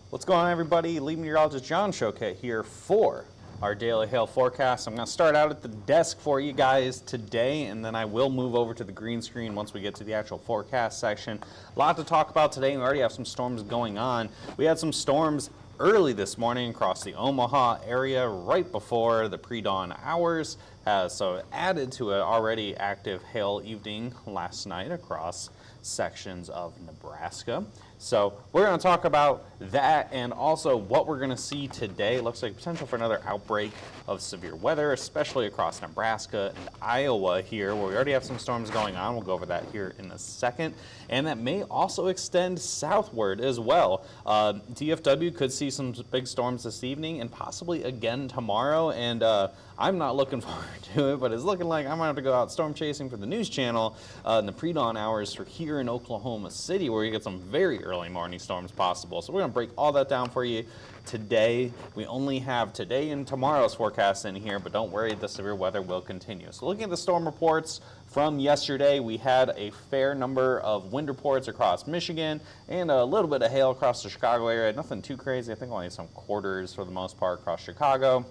What's going on, everybody? Lead meteorologist John Choquette here for our daily hail forecast. I'm going to start out at the desk for you guys today, and then I will move over to the green screen once we get to the actual forecast section. A lot to talk about today. We already have some storms going on. We had some storms early this morning across the Omaha area right before the pre-dawn hours, so it added to an already active hail evening last night across sections of Nebraska. So we're going to talk about that and also what we're going to see today. It looks like potential for another outbreak of severe weather, especially across Nebraska and Iowa here, where we already have some storms going on. We'll go over that here in a second. And that may also extend southward as well. DFW could see some big storms this evening and possibly again tomorrow. And I'm not looking forward to it, but it's looking like I'm going to have to go out storm chasing for the news channel in the pre-dawn hours for here in Oklahoma City, where you get some very early morning storms possible. So we're going to break all that down for you today. We only have today and tomorrow's forecast in here, but don't worry, the severe weather will continue. So looking at the storm reports from yesterday, we had a fair number of wind reports across Michigan and a little bit of hail across the Chicago area. Nothing too crazy. I think only some quarters for the most part across Chicago.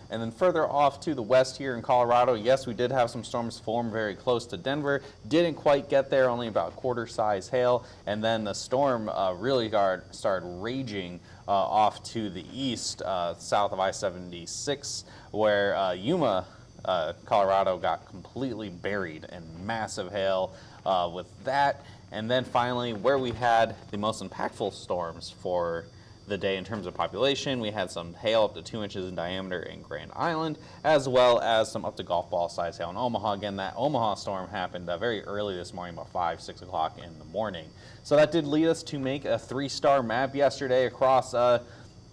And then further off to the west here in Colorado, yes, we did have some storms form very close to Denver. Didn't quite get there, only about quarter-size hail. And then the storm really started raging off to the east, south of I-76, where Yuma, Colorado, got completely buried in massive hail with that. And then finally, where we had the most impactful storms for the day in terms of population, we had some hail up to 2 inches in diameter in Grand Island, as well as some up to golf ball size hail in Omaha. Again, that Omaha storm happened very early this morning, about 5, 6 o'clock in the morning. So that did lead us to make a 3-star map yesterday across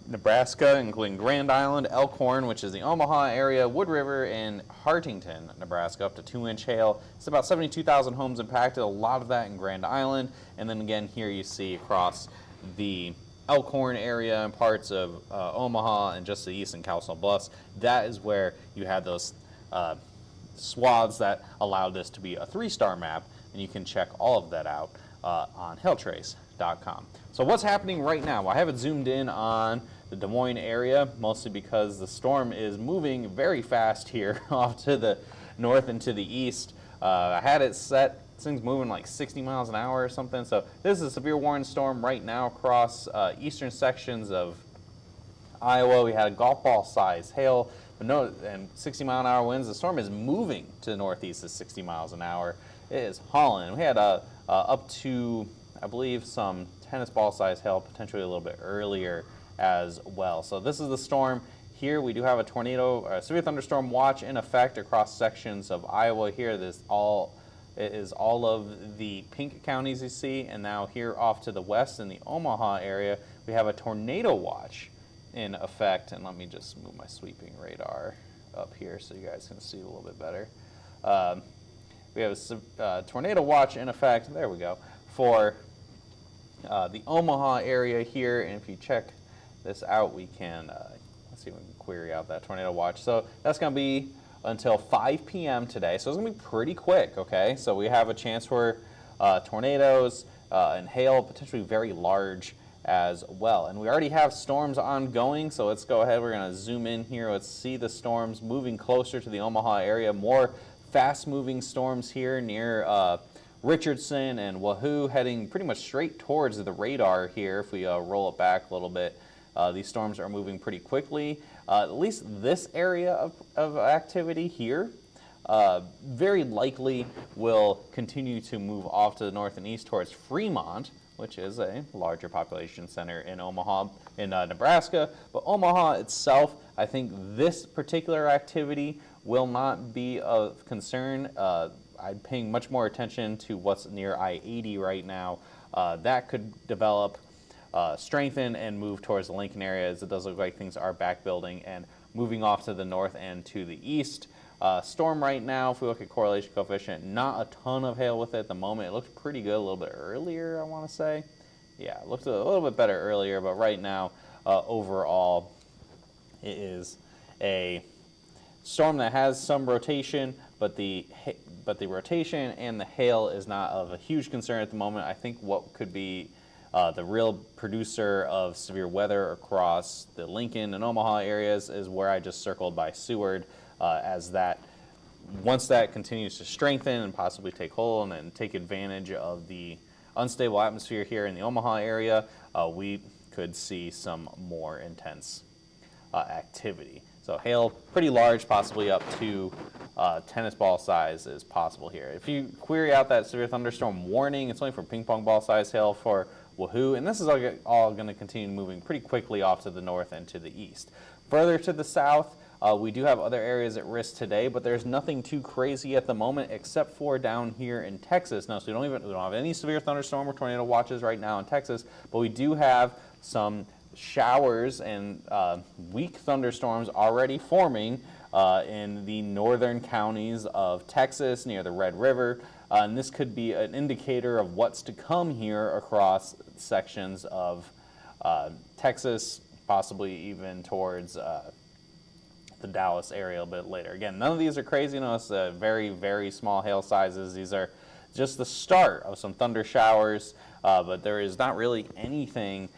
Nebraska, including Grand Island, Elkhorn, which is the Omaha area, Wood River, and Hartington, Nebraska, up to 2-inch hail. It's about 72,000 homes impacted, a lot of that in Grand Island. And then again, here you see across the Elkhorn area and parts of Omaha and just the east in Council Bluffs. That is where you had those swaths that allowed this to be a 3-star map, and you can check all of that out on hailtrace.com. So what's happening right now? Well, I have it zoomed in on the Des Moines area, mostly because the storm is moving very fast here off to the north and to the east. I had it set. This thing's moving like 60 miles an hour or something. So this is a severe warning storm right now across eastern sections of Iowa. We had a golf ball size hail, but no, and 60 mile an hour winds. The storm is moving to the northeast at 60 miles an hour. It is hauling. We had up to, I believe, some tennis ball size hail, potentially a little bit earlier as well. So this is the storm. Here we do have a tornado, severe thunderstorm watch in effect across sections of Iowa. Here it is all of the pink counties you see, and now here off to the west in the Omaha area, we have a tornado watch in effect. And let me just move my sweeping radar up here so you guys can see a little bit better. We have a tornado watch in effect, there we go, for the Omaha area here. And if you check this out, we can, let's see if we can query out that tornado watch. So that's going to be until 5 p.m. today, so it's going to be pretty quick, okay? So we have a chance for tornadoes and hail, potentially very large as well. And we already have storms ongoing, so let's go ahead. We're going to zoom in here. Let's see the storms moving closer to the Omaha area. More fast-moving storms here near Richardson and Wahoo, heading pretty much straight towards the radar here. If we roll it back a little bit, these storms are moving pretty quickly. At least this area of activity here very likely will continue to move off to the north and east towards Fremont, which is a larger population center in Omaha, in Nebraska. But Omaha itself, I think this particular activity will not be of concern. I'm paying much more attention to what's near I-80 right now. That could develop, strengthen, and move towards the Lincoln area, as it does look like things are back building and moving off to the north and to the east. Storm right now, if we look at correlation coefficient, not a ton of hail with it at the moment. It looked pretty good a little bit earlier, I want to say. Yeah, it looked a little bit better earlier, but right now, overall, it is a storm that has some rotation, but the rotation and the hail is not of a huge concern at the moment. I think what could be The real producer of severe weather across the Lincoln and Omaha areas is where I just circled by Seward, once that continues to strengthen and possibly take hold and then take advantage of the unstable atmosphere here in the Omaha area, we could see some more intense activity. So hail pretty large, possibly up to tennis ball size is possible here. If you query out that severe thunderstorm warning, it's only for ping pong ball size hail for Wahoo, and this is all going to continue moving pretty quickly off to the north and to the east. Further to the south, we do have other areas at risk today, but there's nothing too crazy at the moment except for down here in Texas. Now, so we don't have any severe thunderstorm or tornado watches right now in Texas, but we do have some showers and weak thunderstorms already forming in the northern counties of Texas near the Red River. And this could be an indicator of what's to come here across sections of Texas, possibly even towards the Dallas area a bit later. Again, none of these are crazy. It's very, very small hail sizes. These are just the start of some thunder showers, but there is not really anything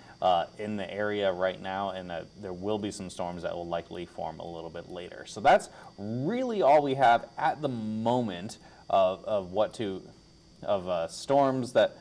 in the area right now, and there will be some storms that will likely form a little bit later. So that's really all we have at the moment of storms that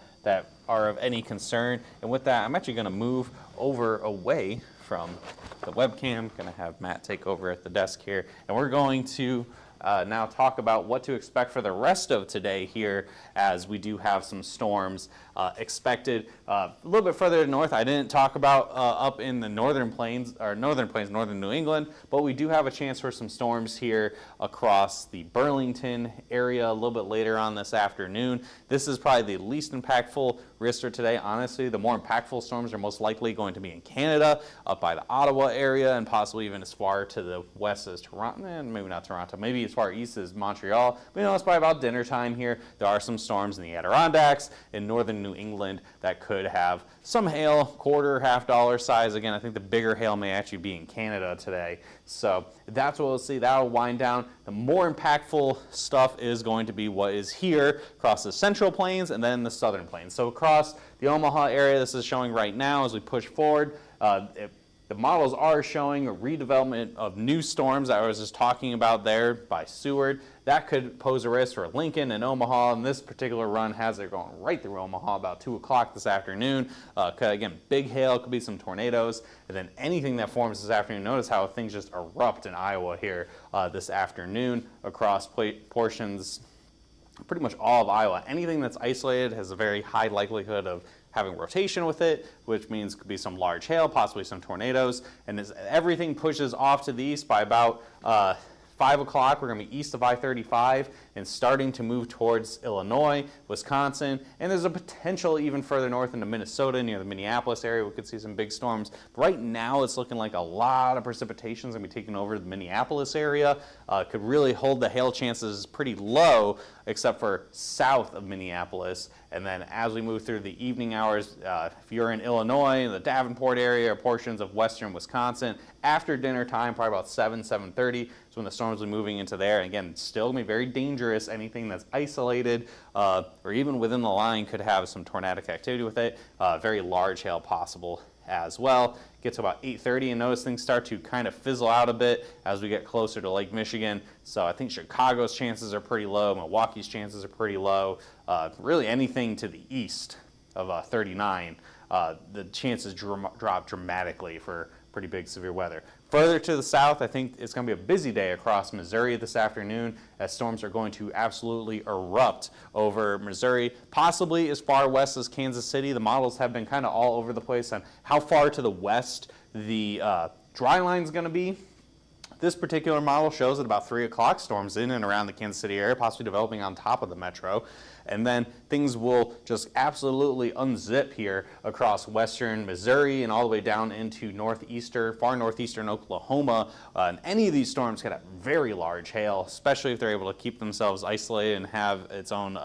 are of any concern. And with that, I'm actually going to move away from the webcam. Going to have Matt take over at the desk here, and we're going to now talk about what to expect for the rest of today here, as we do have some storms expected a little bit further north. I didn't talk about up in the northern plains, northern New England, but we do have a chance for some storms here across the Burlington area a little bit later on this afternoon. This is probably the least impactful risk for today. Honestly, the more impactful storms are most likely going to be in Canada, up by the Ottawa area, and possibly even as far to the west as Toronto, and maybe not Toronto, maybe as far east as Montreal. But it's probably about dinner time here. There are some storms in the Adirondacks in northern New England that could have some hail, quarter, $half size. Again, I think the bigger hail may actually be in Canada today. So that's what we'll see. That'll wind down. The more impactful stuff is going to be what is here across the central plains and then the southern plains. So across the Omaha area, this is showing right now as we push forward. The models are showing a redevelopment of new storms that I was just talking about there by Seward. That could pose a risk for Lincoln and Omaha, and this particular run has it going right through Omaha about 2 o'clock this afternoon. Again, big hail, could be some tornadoes, and then anything that forms this afternoon. Notice how things just erupt in Iowa here this afternoon across portions, pretty much all of Iowa. Anything that's isolated has a very high likelihood of having rotation with it, which means could be some large hail, possibly some tornadoes. And as everything pushes off to the east by about 5 o'clock, we're going to be east of I-35 and starting to move towards Illinois, Wisconsin, and there's a potential even further north into Minnesota near the Minneapolis area. We could see some big storms. But right now, it's looking like a lot of precipitation is going to be taking over the Minneapolis area. Could really hold the hail chances pretty low, except for south of Minneapolis. And then as we move through the evening hours, if you're in Illinois, the Davenport area, or portions of western Wisconsin, after dinner time, probably about 7:30, is when the storms will be moving into there. And again, still going to be very dangerous. Anything that's isolated or even within the line could have some tornadic activity with it. Very large hail possible as well. Get to about 8:30 and notice things start to kind of fizzle out a bit as we get closer to Lake Michigan. So I think Chicago's chances are pretty low. Milwaukee's chances are pretty low. Really anything to the east of 39, the chances drop dramatically for pretty big severe weather. Further to the south, I think it's going to be a busy day across Missouri this afternoon, as storms are going to absolutely erupt over Missouri, possibly as far west as Kansas City. The models have been kind of all over the place on how far to the west the dry line is going to be. This particular model shows at about 3 o'clock storms in and around the Kansas City area, possibly developing on top of the metro. And then things will just absolutely unzip here across western Missouri and all the way down into far northeastern Oklahoma. And any of these storms could have very large hail, especially if they're able to keep themselves isolated and have its own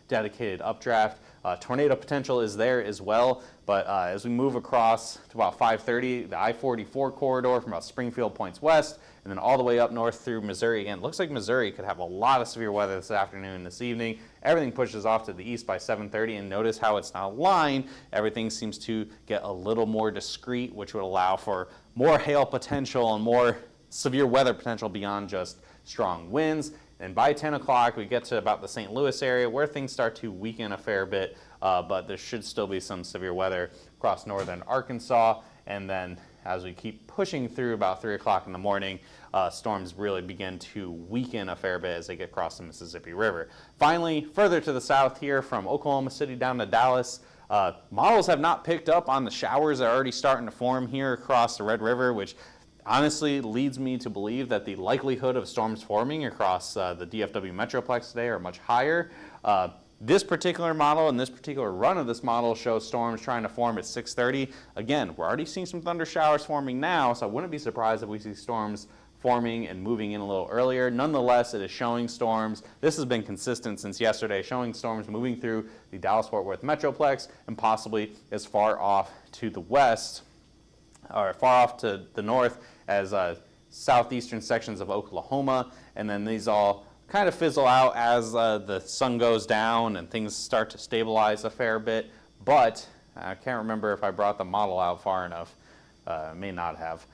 dedicated updraft. Tornado potential is there as well, but as we move across to about 5:30, the I-44 corridor from about Springfield points west, and then all the way up north through Missouri. Again, looks like Missouri could have a lot of severe weather this afternoon and this evening. Everything pushes off to the east by 7:30, and notice how it's not aligned. Everything seems to get a little more discrete, which would allow for more hail potential and more severe weather potential beyond just strong winds. And by 10 o'clock, we get to about the St. Louis area where things start to weaken a fair bit, but there should still be some severe weather across northern Arkansas. And then as we keep pushing through about 3 o'clock in the morning, storms really begin to weaken a fair bit as they get across the Mississippi River. Finally, further to the south here from Oklahoma City down to Dallas, models have not picked up on the showers that are already starting to form here across the Red River, which honestly leads me to believe that the likelihood of storms forming across the DFW Metroplex today are much higher. This particular model and this particular run of this model shows storms trying to form at 6:30. Again, we're already seeing some thunder showers forming now, so I wouldn't be surprised if we see storms forming and moving in a little earlier. Nonetheless, it is showing storms. This has been consistent since yesterday, showing storms moving through the Dallas-Fort Worth Metroplex and possibly as far off to the west, or far off to the north as southeastern sections of Oklahoma, and then these all kind of fizzle out as the sun goes down and things start to stabilize a fair bit. But I can't remember if I brought the model out far enough. I may not have.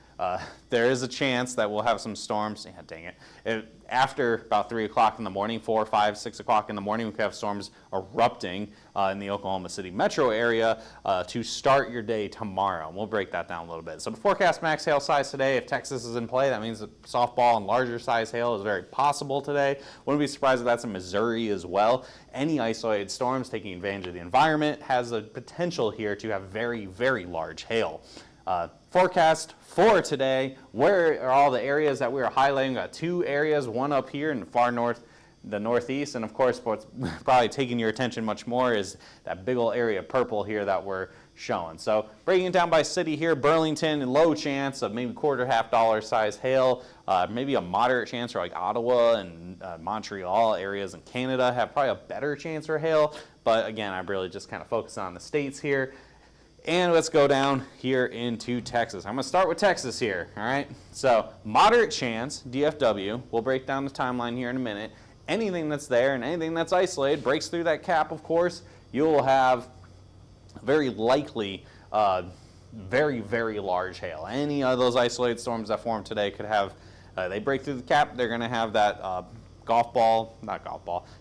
There is a chance that we'll have some storms. Yeah, dang it. After about 3 o'clock in the morning, 4, 5, 6 o'clock in the morning, we could have storms erupting in the Oklahoma City metro area to start your day tomorrow. And we'll break that down a little bit. So the forecast max hail size today, if Texas is in play, that means that softball and larger size hail is very possible today. Wouldn't be surprised if that's in Missouri as well. Any isolated storms taking advantage of the environment has a potential here to have very, very large hail. Forecast for today, where are all the areas that we are highlighting? We've got 2 areas, one up here in the far north, the northeast, and of course what's probably taking your attention much more is that big old area of purple here that we're showing. So breaking it down by city here, Burlington, low chance of maybe $0.25 size hail, maybe a moderate chance for like Ottawa and Montreal areas in Canada have probably a better chance for hail, but again, I'm really just kind of focusing on the states here. And let's go down here into Texas. I'm going to start with Texas here, all right? So moderate chance, DFW. We'll break down the timeline here in a minute. Anything that's there and anything that's isolated breaks through that cap, of course. You'll have very likely very, very large hail. Any of those isolated storms that form today could have, they break through the cap, they're going to have that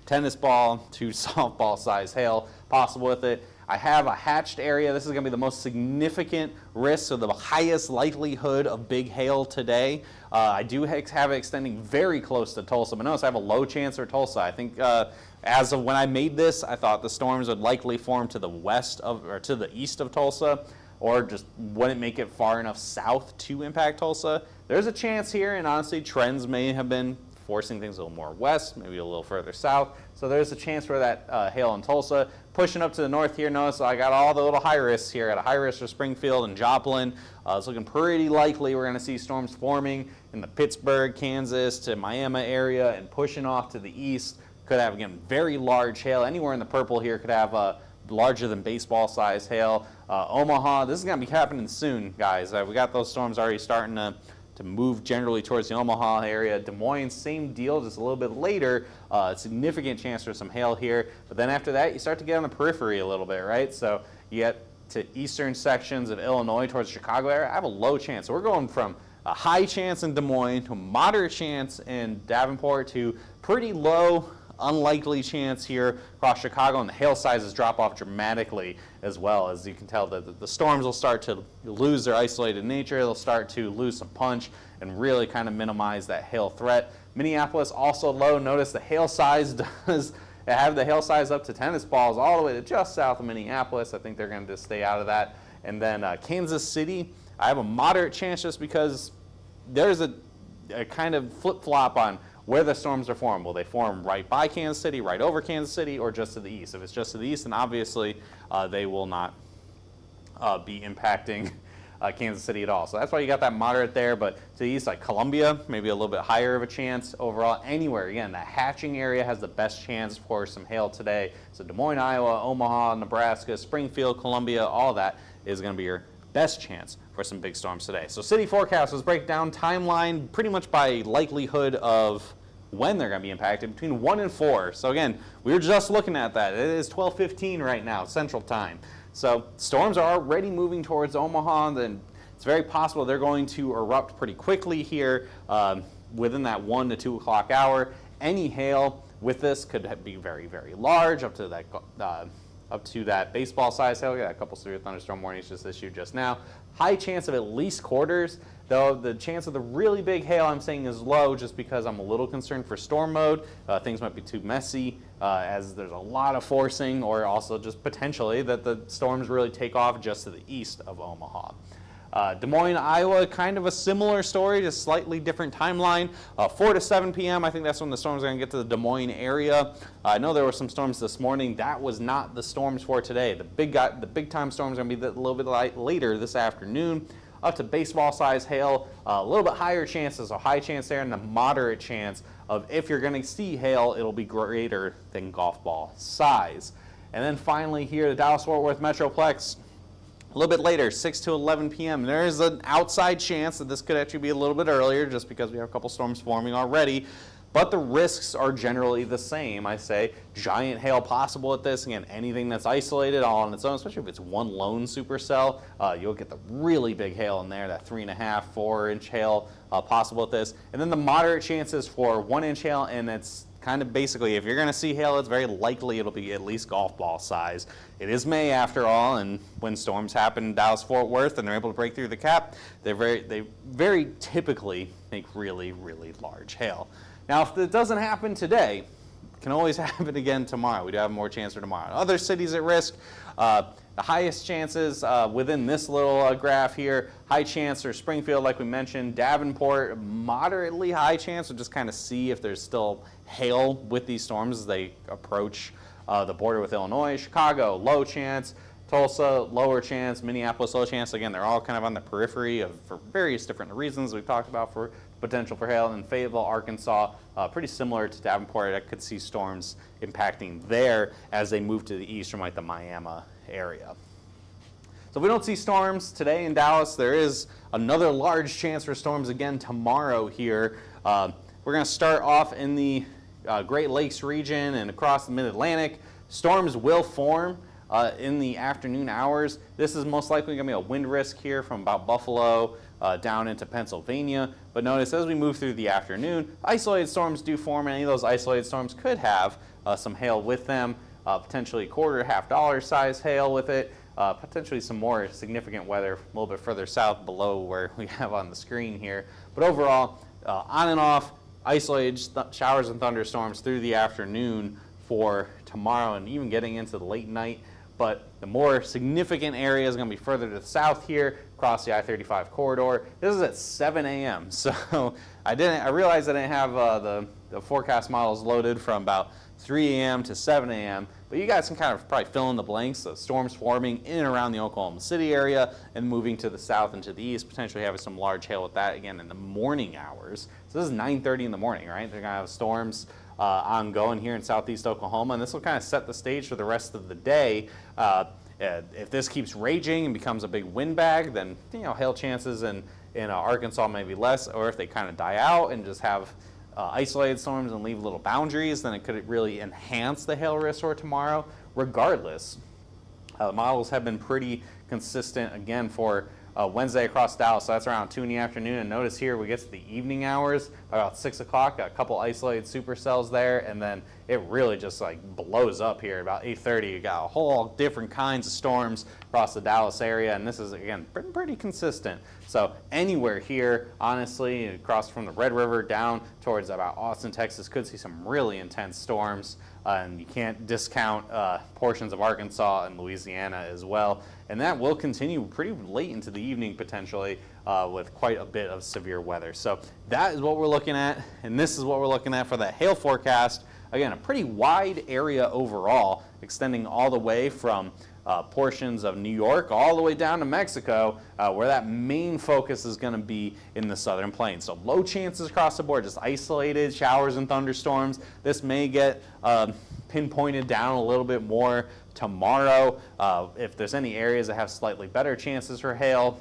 tennis ball to softball size hail possible with it. I have a hatched area. This is going to be the most significant risk, so the highest likelihood of big hail today. I do have it extending very close to Tulsa, but notice I have a low chance for Tulsa. I think as of when I made this, I thought the storms would likely form to the west of, or to the east of Tulsa, or just wouldn't make it far enough south to impact Tulsa. There's a chance here, and honestly, trends may have been forcing things a little more west, maybe a little further south. So there's a chance for that hail in Tulsa. Pushing up to the north here, notice I got all the little high risks here. I got a high risk for Springfield and Joplin. It's looking pretty likely we're going to see storms forming in the Pittsburgh, Kansas to Miami area and pushing off to the east. Could have, again, very large hail. Anywhere in the purple here could have larger than baseball size hail. Omaha, this is going to be happening soon, guys. We got those storms already starting to move generally towards the Omaha area. Des Moines, same deal, just a little bit later. Significant chance for some hail here. But then after that, you start to get on the periphery a little bit, right? So you get to eastern sections of Illinois towards the Chicago area. I have a low chance. So we're going from a high chance in Des Moines to a moderate chance in Davenport to pretty low, unlikely chance here across Chicago, and the hail sizes drop off dramatically as well. As you can tell, the storms will start to lose their isolated nature. They'll start to lose some punch and really kind of minimize that hail threat. Minneapolis also low. Notice the hail size does have the hail size up to tennis balls all the way to just south of Minneapolis. I think they're going to just stay out of that. And then Kansas City, I have a moderate chance just because there's a kind of flip-flop on where the storms are formed. Will they form right by Kansas City, right over Kansas City, or just to the east? If it's just to the east, then obviously they will not be impacting Kansas City at all. So that's why you got that moderate there, but to the east, like Columbia, maybe a little bit higher of a chance overall. Anywhere, again, the Hatching area has the best chance for some hail today. So Des Moines, Iowa, Omaha, Nebraska, Springfield, Columbia, all that is going to be your best chance for some big storms today. So city forecast was break down timeline pretty much by likelihood of when they're going to be impacted, between 1 and 4. So again, we were just looking at that. It is 12:15 right now, Central Time. So storms are already moving towards Omaha, and then it's very possible they're going to erupt pretty quickly here within that 1 to 2 o'clock hour. Any hail with this could be very, very large, up to that baseball-sized hail. We got a couple severe thunderstorm warnings just issued just now. High chance of at least quarters, though the chance of the really big hail I'm saying is low just because I'm a little concerned for storm mode. Things might be too messy as there's a lot of forcing, or also just potentially that the storms really take off just to the east of Omaha. Des Moines, Iowa, kind of a similar story, just slightly different timeline. 4 to 7 p.m., I think that's when the storms are going to get to the Des Moines area. I know there were some storms this morning. That was not the storms for today. The big time storms are going to be a little bit later this afternoon. Up to baseball-sized hail, a little bit higher chances, a high chance there, and a moderate chance of if you're going to see hail, it'll be greater than golf ball size. And then finally here, the Dallas-Fort Worth Metroplex. A little bit later, 6 to 11 p.m. There is an outside chance that this could actually be a little bit earlier just because we have a couple storms forming already. But the risks are generally the same. I say giant hail possible at this. Again, anything that's isolated all on its own, especially if it's one lone supercell, you'll get the really big hail in there, that 3.5, 4-inch hail possible at this. And then the moderate chances for 1-inch hail, and it's kind of basically, if you're going to see hail, it's very likely it'll be at least golf ball size. It is May after all, and when storms happen in Dallas-Fort Worth and they're able to break through the cap, they very typically make really, really large hail. Now, if it doesn't happen today, it can always happen again tomorrow. We do have more chance for tomorrow. Other cities at risk, the highest chances within this little graph here, high chance for Springfield, like we mentioned. Davenport, moderately high chance. We'll just kind of see if there's still hail with these storms as they approach the border with Illinois. Chicago, low chance. Tulsa, lower chance. Minneapolis, low chance. Again, they're all kind of on the periphery for various different reasons we've talked about for potential for hail. And Fayetteville, Arkansas, pretty similar to Davenport. I could see storms impacting there as they move to the east from like the Miami area. So if we don't see storms today in Dallas, there is another large chance for storms again tomorrow here. We're going to start off in the Great Lakes region and across the Mid-Atlantic. Storms will form in the afternoon hours. This is most likely going to be a wind risk here from about Buffalo down into Pennsylvania. But notice as we move through the afternoon, isolated storms do form. Any of those isolated storms could have some hail with them, potentially quarter, $half size hail with it, potentially some more significant weather a little bit further south below where we have on the screen here. But overall, on and off, isolated showers and thunderstorms through the afternoon for tomorrow and even getting into the late night. But the more significant area is going to be further to the south here, across the I-35 corridor. This is at 7 a.m. So I realized I didn't have the forecast models loaded from about 3 a.m. to 7 a.m. But you guys can kind of probably fill in the blanks. The storms forming in and around the Oklahoma City area and moving to the south and to the east, potentially having some large hail with that again in the morning hours. So this is 9:30 in the morning, right? They're going to have storms ongoing here in southeast Oklahoma, and this will kind of set the stage for the rest of the day. If this keeps raging and becomes a big windbag, then hail chances in Arkansas may be less, or if they kind of die out and just have isolated storms and leave little boundaries, then it could really enhance the hail risk for tomorrow. Regardless, the models have been pretty consistent again for Wednesday across Dallas, so that's around 2 in the afternoon. And notice here we get to the evening hours, about 6 o'clock, got a couple isolated supercells there, and then it really just like blows up here about 8:30. You got a whole different kinds of storms across the Dallas area, and this is again pretty consistent. So anywhere here, honestly, across from the Red River down towards about Austin, Texas, could see some really intense storms. And you can't discount portions of Arkansas and Louisiana as well. And that will continue pretty late into the evening potentially with quite a bit of severe weather. So that is what we're looking at, and this is what we're looking at for the hail forecast. Again, a pretty wide area overall, extending all the way from portions of New York all the way down to Mexico, where that main focus is going to be in the southern plains. So low chances across the board, just isolated showers and thunderstorms. This may get pinpointed down a little bit more tomorrow if there's any areas that have slightly better chances for hail.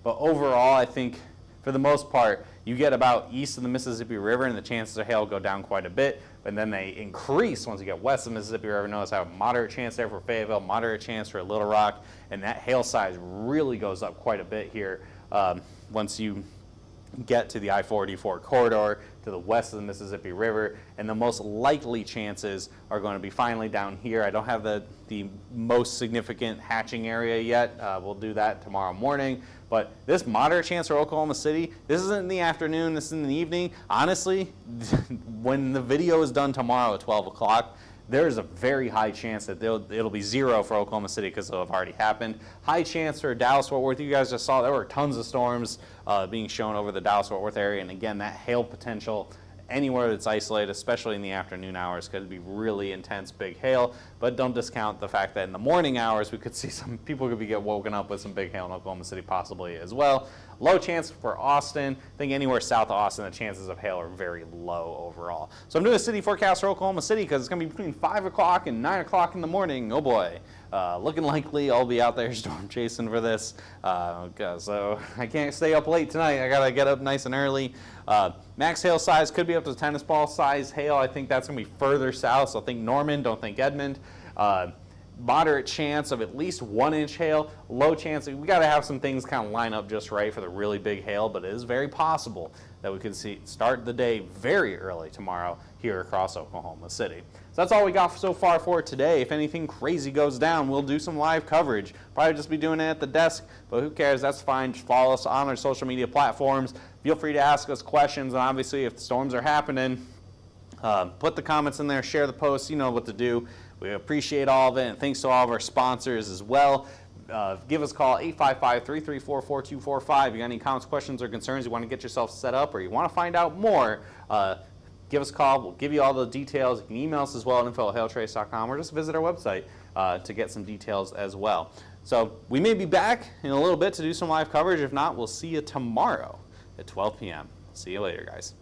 But overall, I think for the most part, you get about east of the Mississippi River and the chances of hail go down quite a bit, but then they increase once you get west of the Mississippi River. Notice I have a moderate chance there for Fayetteville, moderate chance for Little Rock, and that hail size really goes up quite a bit here once you get to the I-44 corridor to the west of the Mississippi River, and the most likely chances are going to be finally down here. I don't have the most significant hatching area yet. We'll do that tomorrow morning. But this moderate chance for Oklahoma City, this isn't in the afternoon, this is in the evening. Honestly, when the video is done tomorrow at 12 o'clock, there is a very high chance that it'll be 0 for Oklahoma City because it'll have already happened. High chance for Dallas-Fort Worth. You guys just saw there were tons of storms being shown over the Dallas-Fort Worth area. And again, that hail potential anywhere that's isolated, especially in the afternoon hours, could be really intense big hail. But don't discount the fact that in the morning hours, we could see some people could get woken up with some big hail in Oklahoma City possibly as well. Low chance for Austin. I think anywhere south of Austin, the chances of hail are very low overall. So I'm doing a city forecast for Oklahoma City because it's going to be between 5 o'clock and 9 o'clock in the morning. Oh boy. Looking likely I'll be out there storm chasing for this. So I can't stay up late tonight. I got to get up nice and early. Max hail size could be up to tennis ball size hail. I think that's going to be further south. So think Norman, don't think Edmond. Moderate chance of at least 1-inch hail. Low chance, we got to have some things kind of line up just right for the really big hail, but it is very possible that we could start the day very early tomorrow here across Oklahoma City. So that's all we got so far for today. If anything crazy goes down, we'll do some live coverage. Probably just be doing it at the desk, but who cares? That's fine. Just follow us on our social media platforms. Feel free to ask us questions, and obviously if the storms are happening, put the comments in there, share the posts, you know what to do. We appreciate all of it, and thanks to all of our sponsors as well. Give us a call, 855-334-4245. If you got any comments, questions, or concerns, you want to get yourself set up, or you want to find out more, give us a call. We'll give you all the details. You can email us as well at info@hailtrace.com, or just visit our website to get some details as well. So we may be back in a little bit to do some live coverage. If not, we'll see you tomorrow at 12 p.m. See you later, guys.